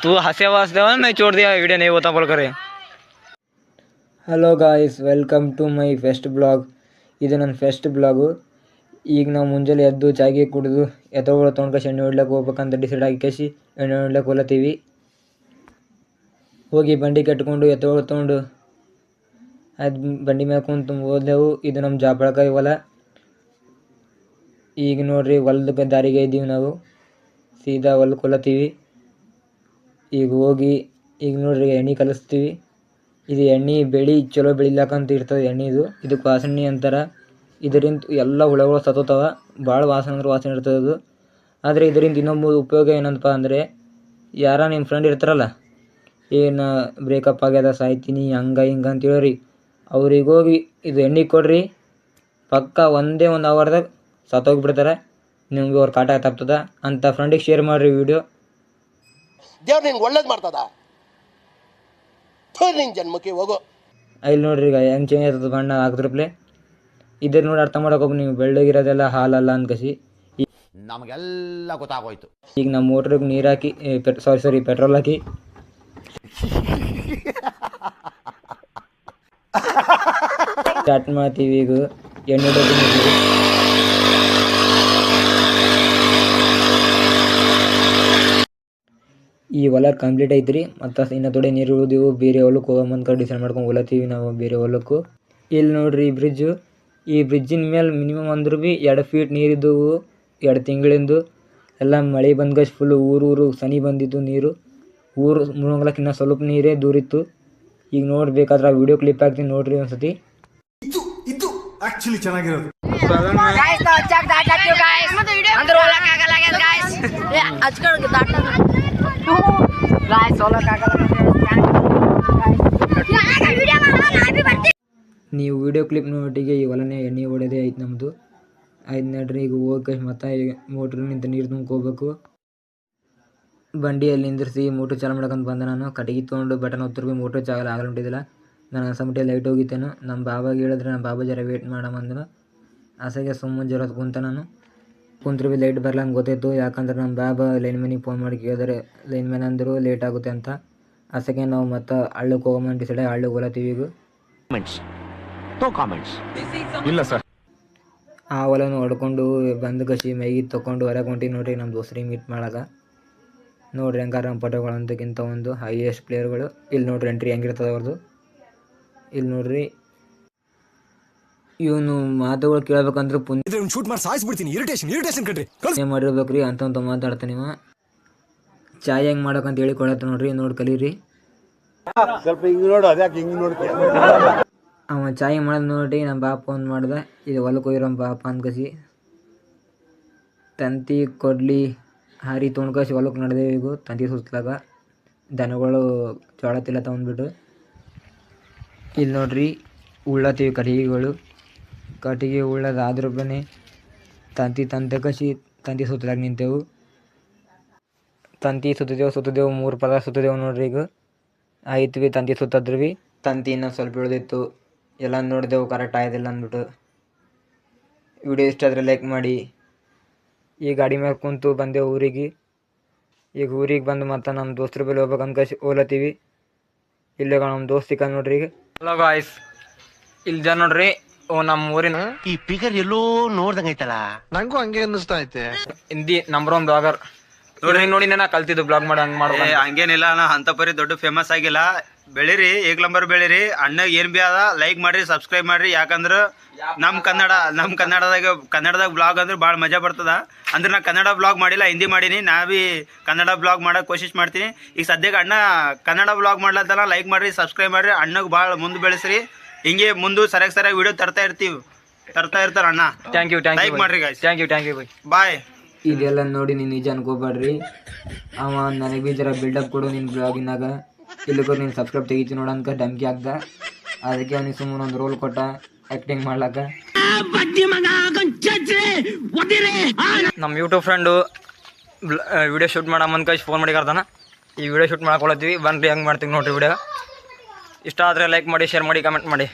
तू हंसे वास देवा मैं छोड़ दिया वीडियो नहीं होता बोल करे. Hello guys, welcome to my first blog. ಇದು ನನ್ನ ಫೆಸ್ಟ್ ಬ್ಲಾಗು. ಈಗ ನಾವು ಮುಂಜಾನೆ ಎದ್ದು ಚಾಗಿ ಕುಡಿದು ಎತ್ತೊಗಳು ತೊಗೊಂಡ್ಕಸಿ ಎಣ್ಣೆ ಹೊಡ್ಲಿಕ್ಕೆ ಹೋಗ್ಬೇಕಂತ ಡಿಸೈಡ್ ಆಗಿ ಕಸಿ ಎಣ್ಣೆ ಹೊಡ್ಲಿಕ್ಕೆ ಹೋಲತ್ತೀವಿ. ಹೋಗಿ ಬಂಡಿ ಕಟ್ಕೊಂಡು ಎತ್ತೊಗಳು ತೊಗೊಂಡು ಅದು ಬಂಡಿ ಮೇಲೆ ಕುಂತು ಹೋದೆವು. ಇದು ನಮ್ಮ ಜಾಪಳಕಾಯಿ ಹೊಲ. ಈಗ ನೋಡ್ರಿ ಹೊಲದ ದಾರಿಗೆ ಇದ್ದೀವಿ ನಾವು. ಸೀದಾ ಹೊಲಕ್ಕೆ ಹೋಲತ್ತೀವಿ. ಈಗ ಹೋಗಿ ಈಗ ನೋಡ್ರಿ ಎಣ್ಣೆ ಕಲಿಸ್ತೀವಿ. ಇದು ಎಣ್ಣೆ ಬೆಳೆ ಚಲೋ ಬೆಳಿಲಾಕಂತ ಇರ್ತದೆ ಎಣ್ಣೆದು. ಇದಕ್ಕೆ ವಾಸನೆ ಅಂತಾರೆ. ಇದರಿಂದ ಎಲ್ಲ ಹುಳಗಳು ಸತ್ತೋತಾವ. ಭಾಳ ವಾಸನೆ ಅಂದ್ರೆ ವಾಸನೆ ಇರ್ತದೆ ಅದು. ಆದರೆ ಇದರಿಂದ ಇನ್ನೊಂದು ಉಪಯೋಗ ಏನಂತಪ್ಪ ಅಂದರೆ, ಯಾರ ನಿಮ್ಮ ಫ್ರೆಂಡ್ ಇರ್ತಾರಲ್ಲ, ಏನು ಬ್ರೇಕಪ್ ಆಗ್ಯದ ಸಾಯ್ತೀನಿ ಹಂಗೆ ಹಿಂಗೆ ಅಂತ ಹೇಳ್ರಿ, ಅವ್ರಿಗೆ ಹೋಗಿ ಇದು ಎಣ್ಣೆ ಕೊಡ್ರಿ, ಪಕ್ಕ ಒಂದೇ ಒಂದು ಅವರ್ದಾಗ ಸತ್ತೋಗಿಬಿಡ್ತಾರೆ. ನಿಮ್ಗೆ ಅವ್ರ ಕಾಟ ತಪ್ತದ ಅಂತ ಫ್ರೆಂಡಿಗೆ ಶೇರ್ ಮಾಡಿರಿ ವಿಡಿಯೋ. ದೇವ್ರು ನಿನ್ಗೆ ಒಳ್ಳೇದು ಮಾಡ್ತದ, ನಿನ್ನ ಜನ್ಮಕ್ಕೆ ಹೋಗೋ. ಇಲ್ಲಿ ನೋಡ್ರಿ ಈಗ ಹೆಂಗೆ ಚೇಂಜ್ ಆಗ್ತದೆ ಬಣ್ಣ ಹಾಕಿದ್ರಪ್ಲೆ. ಇದ್ರ ನೋಡಿ ಅರ್ಥ ಮಾಡೋಕೆ ನೀವು ಬೆಳ್ಳಗಿರೋದೆಲ್ಲ ಹಾಲಲ್ಲ ಅನ್ಕಸಿ. ನಮಗೆಲ್ಲ ಗೊತ್ತಾಗೋಯ್ತು. ಈಗ ನಮ್ಮ ಮೋಟ್ರಿಗೆ ನೀರು ಹಾಕಿ ಪೆಟ್ರೋಲ್ ಹಾಕಿ ಸ್ಟಾರ್ಟ್ ಮಾಡ್ತೀವಿ. ಈಗ ಎಣ್ಣೆ ಈ ಹೊಲ ಕಂಪ್ಲೀಟ್ ಐತ್ರಿ. ಮತ್ತು ಇನ್ನು ಥೋಡೆ ನೀರು ಉಳಿದೆವು. ಬೇರೆ ಹೊಲಕ್ಕೆ ಹೋಗಂತ ಡಿಸೈಡ್ ಮಾಡ್ಕೊಂಡು ಹೋಲತ್ತೀವಿ ನಾವು ಬೇರೆ ಹೊಲಕ್ಕೂ. ಇಲ್ಲಿ ನೋಡ್ರಿ ಈ ಬ್ರಿಡ್ಜು. ಈ ಬ್ರಿಡ್ಜಿನ ಮೇಲೆ ಮಿನಿಮಮ್ ಅಂದ್ರೂ ಭೀ 2 ಫೀಟ್ ನೀರಿದ್ದವು 2 ತಿಂಗಳಿಂದು. ಎಲ್ಲ ಮಳೆ ಬಂದ್ಗಷ್ಟು ಫುಲ್ಲು ಊರು ಸನಿ ಬಂದಿತ್ತು ನೀರು. ಊರು ಮುಳುಗಲಕ್ಕೆ ಇನ್ನೂ ಸ್ವಲ್ಪ ನೀರೇ ದೂರಿತ್ತು. ಈಗ ನೋಡ್ಬೇಕಾದ್ರೆ ಆ ವಿಡಿಯೋ ಕ್ಲಿಪ್ ಹಾಕ್ತೀನಿ ನೋಡ್ರಿ ಒಂದ್ಸತಿ. ಇದು ಆಕ್ಚುಲಿ ಚೆನ್ನಾಗಿರೋದು. ನೀವು ವಿಡಿಯೋ ಕ್ಲಿಪ್ ನೋಟಿಗೆ ಈ ಹೊಲನೇ ಎಣ್ಣೆ ಹೊಡೆದೇ ಐತೆ ನಮ್ಮದು. ಆಯ್ತು ನಡ್ರಿ, ಈಗ ಹೋಗಿ ಮತ್ತೆ ಮೋಟ್ರಿನಿಂದ ನೀರು ತುಂಬ್ಕೋಬೇಕು. ಬಂಡಿಯಲ್ಲಿ ನಿಂದಿರಿಸಿ ಮೋಟ್ರ್ ಚಾಲು ಮಾಡ್ಕೊಂಡು ಬಂದೆ ನಾನು. ಕಟ್ಟಿಗೆ ತೊಗೊಂಡು ಬಟನ್ ಒತ್ತರು ಭೀ ಮೋಟ್ರ್ ಚಾಗಲ್ಲ ಆಗಲ್ಬಿಟ್ಟಿದ್ದಿಲ್ಲ. ನಾನು ಸಮಟಿಯಲ್ಲಿ ಲೈಟ್ ಹೋಗಿತ್ತೇನು. ನಮ್ಮ ಬಾಬಾಗೆ ಹೇಳಿದ್ರೆ ನಮ್ಮ ಬಾಬಾ ಜರ ವೇಟ್ ಮಾಡಮಂದ್ರು. ಆಸೆಗೆ ಸುಮ್ಮನೆ ಜರ ಕುಂತ ನಾನು. ಕುಂತ್ರು ಭೀ ಲೈಟ್ ಬರಲ್ಲ ಅಂತ ಗೊತ್ತಾಯಿತು. ಯಾಕಂದ್ರೆ ನಮ್ಮ ಬಾಬಾ ಲೈನ್ ಮ್ಯಾನಿಗೆ ಫೋನ್ ಮಾಡಿ ಕೇಳಿದ್ರೆ ಲೈನ್ ಮ್ಯಾನ್ ಅಂದರು ಲೇಟ್ ಆಗುತ್ತೆ ಅಂತ. ಆಸೆಗೆ ನಾವು ಮತ್ತೆ ಹಳ್ಳಕ್ಕೆ ಹೋಗಮಂತ ಡಿಸೈಡ್ ಹಳ್ಳಕ್ಕೆ ಹೋಲತ್ತೀವಿ. ಈಗ ಇಲ್ಲ ಸರ್, ಆ ಹೊಲನು ಹೊಡ್ಕೊಂಡು ಬಂದು ಕಸಿ ಮೈಗಿ ತೊಗೊಂಡು ಹೊರಗೆ ಹೊಂಟಿ ನೋಡ್ರಿ ನಮ್ಮ ದೋಸ್ರಿಗೆ ಮೀಟ್ ಮಾಡಾಗ. ನೋಡ್ರಿ ಹೆಂಗಾರ ನಮ್ಮ ಪಟೋಗಳು ಅಂತಕ್ಕಿಂತ ಒಂದು ಹೈಯೆಸ್ಟ್ ಪ್ಲೇಯರ್ಗಳು. ಇಲ್ಲಿ ನೋಡ್ರಿ ಎಂಟ್ರಿ ಹೆಂಗಿರ್ತದೆ ಅವ್ರದ್ದು. ಇಲ್ಲಿ ನೋಡ್ರಿ ಇವನು ಮಾತುಗಳು ಕೇಳ್ಬೇಕಂದ್ರೆ ಶೂಟ್ ಮಾಡಿ ಸಾಯಿಸ್ಬಿಡ್ತೀನಿ. ಇರಿಟೇಷನ್ ಕಣ್ರಿ ಮಾಡಿರ್ಬೇಕ್ರಿ ಅಂತ ಮಾತಾಡ್ತಾನೆ ಇವ. ಚಾಯ್ ಹೆಂಗೆ ಮಾಡೋಕಂತ ಹೇಳಿ ಕೊಡತ್ತ ನೋಡ್ರಿ, ನೋಡಿ ಕಲೀರಿ. ಸ್ವಲ್ಪ ಹಿಂಗೆ ನೋಡು, ಅದ್ಯಾಕೆ ಹಿಂಗೆ ನೋಡ್ತೀಯ? ಅವ ಚಾಯ್ ಮಾಡೋದು ನೋಡಿ ನಮ್ಮ ಬಾಪ ಫೋನ್ ಮಾಡ್ದೆ. ಇದು ಹೊಲಕ್ಕೆ ಹೋಗಿರೋ ಬಾಪ ಅನ್ಕಸಿ ತಂತಿ ಕೊಡ್ಲಿ ಹಾರಿ ತೊಗೊಂಡ್ಕಸಿ ಹೊಲಕ್ಕೆ ನಡೆದೇವು. ಈಗ ತಂತಿ ಸುತ್ತಲಾಗ ದನಗಳು ಜೋಳ ತಿಲ್ಲ ತೊಗೊಂಡ್ಬಿಟ್ಟು ಇಲ್ಲಿ ನೋಡ್ರಿ ಉಳ್ಳತ್ತೀವಿ ಕಟ್ಟಿಗೆಗಳು. ಕಟ್ಟಿಗೆ ಉಳ್ಳೋದಾದ್ರೂ ಬನ್ನಿ ತಂತಿ ಕಸಿ ತಂತಿ ಸುತ್ತಲಾಗ ನಿಂತೆವು. ತಂತಿ ಸುತ್ತಿದೆವು 3 ಪದ ಸುತ್ತಿದೆವು ನೋಡ್ರಿ. ಈಗ ಆಯ್ತು ಭೀ ತಂತಿ ಸುತ್ತದ್ರು ಭೀ ತಂತಿ ಇನ್ನೊಂದು ಸ್ವಲ್ಪ ಇಳಿದಿತ್ತು. ಎಲ್ಲ ನೋಡಿದೆವು ಕರೆಕ್ಟ್ ಆಯ್ತಿಲ್ಲ ಅಂದ್ಬಿಟ್ಟು. ವಿಡಿಯೋ ಇಷ್ಟ ಆದರೆ ಲೈಕ್ ಮಾಡಿ. ಈ ಗಾಡಿ ಮೇಲೆ ಕುಂತು ಬಂದೆವು ಊರಿಗೆ. ಈಗ ಊರಿಗೆ ಬಂದು ಮತ್ತೆ ನಮ್ಮ ದೋಸ್ತರ ಬಳಿ ಹೋಗ್ಬೇಕಂತ ಕಸಿ ಹೋಲತ್ತೀವಿ. ಇಲ್ಲೇ ನಮ್ಮ ದೋಸ್ತ್ ಸಿಕ್ಕ ನೋಡ್ರಿ. ಈಗ ಹಲೋ ಗಾಯ್ಸ್, ಇಲ್ಲಿ ನೋಡ್ರಿ ನಮ್ಮ ಊರಿನ ಈ ಫಿಗರ್ ಎಲ್ಲೋ ನೋಡ್ದಂಗ ಐತಲ್ಲ. ನಂಗೂ ಹಂಗೆ ಅನ್ನಿಸ್ತಾ ಐತೆ. ಹಿಂದಿ ನಂಬರ್ 1 ಬ್ಲಾಗರ್ ನೋಡಿ ನಾ ಕಲ್ತಿದ್ದು ಬ್ಲಾಗ್ ಮಾಡಿ ಹಂಗೆ ಮಾಡ್ಬೋದು. ಹಂಗೇನಿಲ್ಲ, ನಾ ಅಂತ ಪರಿ ದೊಡ್ಡ ಫೇಮಸ್ ಆಗಿಲ್ಲ. ಬೆಳೀರಿ, 1 ನಂಬರ್ ಬೆಳೀರಿ. ಅಣ್ಣಗೆ ಏನು ಭೀ ಅದ ಲೈಕ್ ಮಾಡಿರಿ, ಸಬ್ಸ್ಕ್ರೈಬ್ ಮಾಡಿರಿ. ಯಾಕಂದ್ರೆ ನಮ್ಮ ಕನ್ನಡದಾಗ ಬ್ಲಾಗ್ ಅಂದ್ರೆ ಭಾಳ ಮಜಾ ಬರ್ತದ. ಅಂದ್ರೆ ನಾ ಕನ್ನಡ ಬ್ಲಾಗ್ ಮಾಡಿಲ್ಲ, ಹಿಂದಿ ಮಾಡೀನಿ. ನಾ ಭೀ ಕನ್ನಡ ಬ್ಲಾಗ್ ಮಾಡೋಕೆ ಕೋಶಿಶ್ ಮಾಡ್ತೀನಿ. ಈಗ ಸದ್ಯಕ್ಕೆ ಅಣ್ಣ ಕನ್ನಡ ಬ್ಲಾಗ್ ಮಾಡ್ಲತ್ತಲ್ಲ, ಲೈಕ್ ಮಾಡಿರಿ, ಸಬ್ಸ್ಕ್ರೈಬ್ ಮಾಡಿರಿ. ಅಣ್ಣಗೆ ಭಾಳ ಮುಂದೆ ಬೆಳೆಸ್ರಿ. ಹಿಂಗೆ ಮುಂದೆ ಸರಿಯಾಗಿ ವಿಡಿಯೋ ತರ್ತಾ ಇರ್ತಾರ ಅಣ್ಣ. ಥ್ಯಾಂಕ್ ಯು ಲೈಕ್ ಮಾಡ್ರಿ guys. Thank you bye bye. ಇದೆಲ್ಲ ನೋಡಿ ನೀನು ನಿಜ ಅನ್ಕೋಬೇಡ್ರಿ. ಅವ ನನಗೆ ಭೀ ಜರ ಬಿಲ್ಡಪ್ ಕೊಡು ನಿನ್ನ ಬ್ಲಾಗಿನಾಗ. ಇಲ್ಲಿಗೂ ನೀನು ಸಬ್ಸ್ಕ್ರೈಬ್ ತೆಗಿತೀನಿ ನೋಡ ಅನ್ಕ ಧಮ್ಕಿ ಆಗ್ದ. ಅದಕ್ಕೆ ಅವನಿಗೆ ಸುಮ್ಮನೆ ಒಂದು ರೋಲ್ ಕೊಟ್ಟ ಆ್ಯಕ್ಟಿಂಗ್ ಮಾಡ್ಲಕ್ಕ. ನಮ್ಮ ಯೂಟ್ಯೂಬ್ ಫ್ರೆಂಡು ವಿಡಿಯೋ ಶೂಟ್ ಮಾಡಮ್ಮನ್ ಕಳ್ಸಿ ಫೋನ್ ಮಾಡಿ ಕರ್ತಾನ. ಈ ವಿಡಿಯೋ ಶೂಟ್ ಮಾಡ್ಕೊಳತ್ತೀವಿ ಬನ್ರಿ, ಹೆಂಗೆ ಮಾಡ್ತೀವಿ ನೋಡ್ರಿ ವಿಡಿಯೋ. ಇಷ್ಟ ಆದರೆ ಲೈಕ್ ಮಾಡಿ, ಶೇರ್ ಮಾಡಿ, ಕಮೆಂಟ್ ಮಾಡಿ.